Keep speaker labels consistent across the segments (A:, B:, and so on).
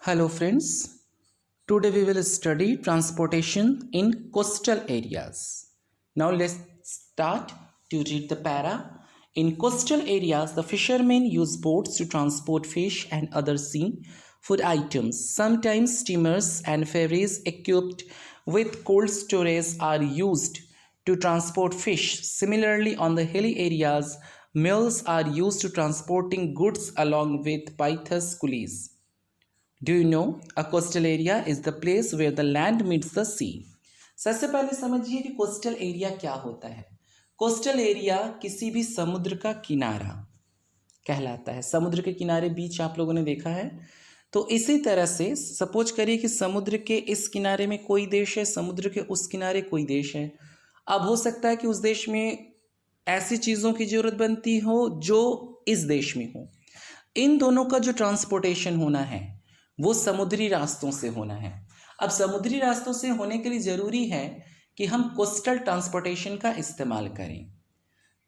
A: Hello friends, today we will study transportation in coastal areas. Now let's start to read the para. In coastal areas, the fishermen use boats to transport fish and other sea food items. Sometimes steamers and ferries equipped with cold storage are used to transport fish. Similarly, on the hilly areas, mills are used to transporting goods along with pythas coolies. Do you know a coastal area is the place where the land meets the sea? सबसे पहले समझिए कि coastal area क्या होता है। Coastal area किसी भी समुद्र का किनारा कहलाता है। समुद्र के किनारे बीच आप लोगों ने देखा है। तो इसी तरह से सपोज करिए कि समुद्र के इस किनारे में कोई देश है, समुद्र के उस किनारे कोई देश है। अब हो सकता है कि उस देश में ऐसी चीज़ों की ज़रूरत बनती हो जो इस देश में हो। इन दोनों का जो ट्रांसपोर्टेशन होना है वो समुद्री रास्तों से होना है। अब समुद्री रास्तों से होने के लिए ज़रूरी है कि हम कोस्टल ट्रांसपोर्टेशन का इस्तेमाल करें।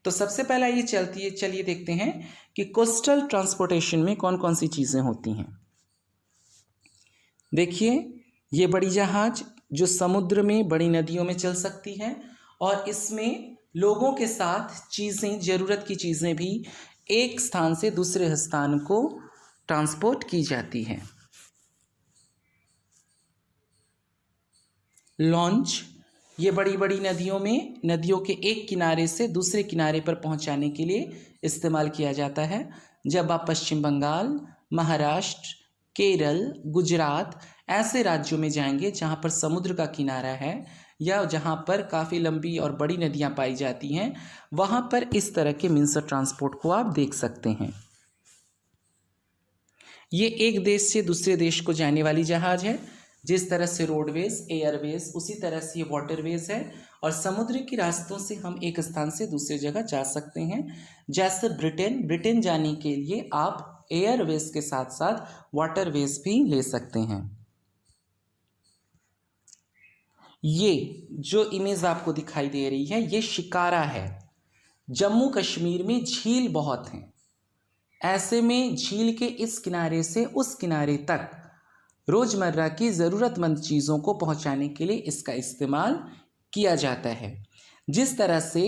A: तो सबसे पहला ये चलिए देखते हैं कि कोस्टल ट्रांसपोर्टेशन में कौन कौन सी चीज़ें होती हैं। देखिए, ये बड़ी जहाज जो समुद्र में बड़ी नदियों में चल सकती है और इसमें लोगों के साथ चीज़ें, ज़रूरत की चीज़ें भी एक स्थान से दूसरे स्थान को ट्रांसपोर्ट की जाती हैं। लॉन्च, ये बड़ी बड़ी नदियों में नदियों के एक किनारे से दूसरे किनारे पर पहुंचाने के लिए इस्तेमाल किया जाता है। जब आप पश्चिम बंगाल, महाराष्ट्र, केरल, गुजरात ऐसे राज्यों में जाएंगे जहां पर समुद्र का किनारा है या जहां पर काफ़ी लंबी और बड़ी नदियां पाई जाती हैं, वहां पर इस तरह के मीन्स ऑफ ट्रांसपोर्ट को आप देख सकते हैं। ये एक देश से दूसरे देश को जाने वाली जहाज है। जिस तरह से रोडवेज, एयरवेज, उसी तरह से ये वाटरवेज है और समुद्र के रास्तों से हम एक स्थान से दूसरी जगह जा सकते हैं। जैसे ब्रिटेन जाने के लिए आप एयरवेज के साथ साथ वाटरवेज भी ले सकते हैं। ये जो इमेज आपको दिखाई दे रही है ये शिकारा है। जम्मू कश्मीर में झील बहुत हैं। ऐसे में झील के इस किनारे से उस किनारे तक रोज़मर्रा की ज़रूरतमंद चीज़ों को पहुंचाने के लिए इसका इस्तेमाल किया जाता है। जिस तरह से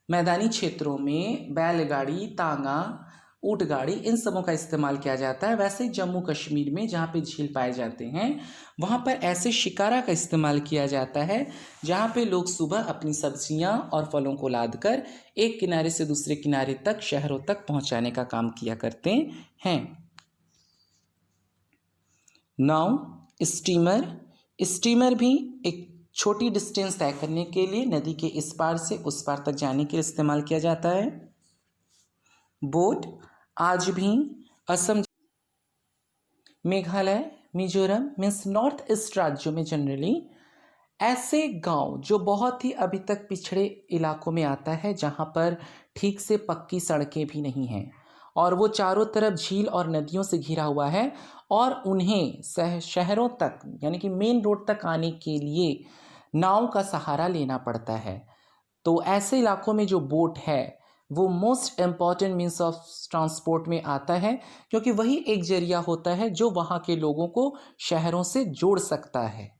A: मैदानी क्षेत्रों में बैलगाड़ी, तांगा, ऊँट गाड़ी, इन सबों का इस्तेमाल किया जाता है, वैसे ही जम्मू कश्मीर में जहाँ पे झील पाए जाते हैं वहाँ पर ऐसे शिकारा का इस्तेमाल किया जाता है जहाँ पे लोग सुबह अपनी सब्जियाँ और फलों को लाद कर एक किनारे से दूसरे किनारे तक, शहरों तक पहुँचाने का काम किया करते हैं। नाउ स्टीमर भी एक छोटी डिस्टेंस तय करने के लिए नदी के इस पार से उस पार तक जाने के लिए इस्तेमाल किया जाता है। बोट आज भी Assam, Meghalaya, Mizoram means north east राज्यों में जनरली ऐसे गांव जो बहुत ही अभी तक पिछड़े इलाकों में आता है जहां पर ठीक से पक्की सड़कें भी नहीं हैं और वो चारों तरफ झील और नदियों से घिरा हुआ है और उन्हें शहरों तक यानी कि मेन रोड तक आने के लिए नाव का सहारा लेना पड़ता है। तो ऐसे इलाकों में जो बोट है वो most important means of transport में आता है क्योंकि वही एक जरिया होता है जो वहाँ के लोगों को शहरों से जोड़ सकता है।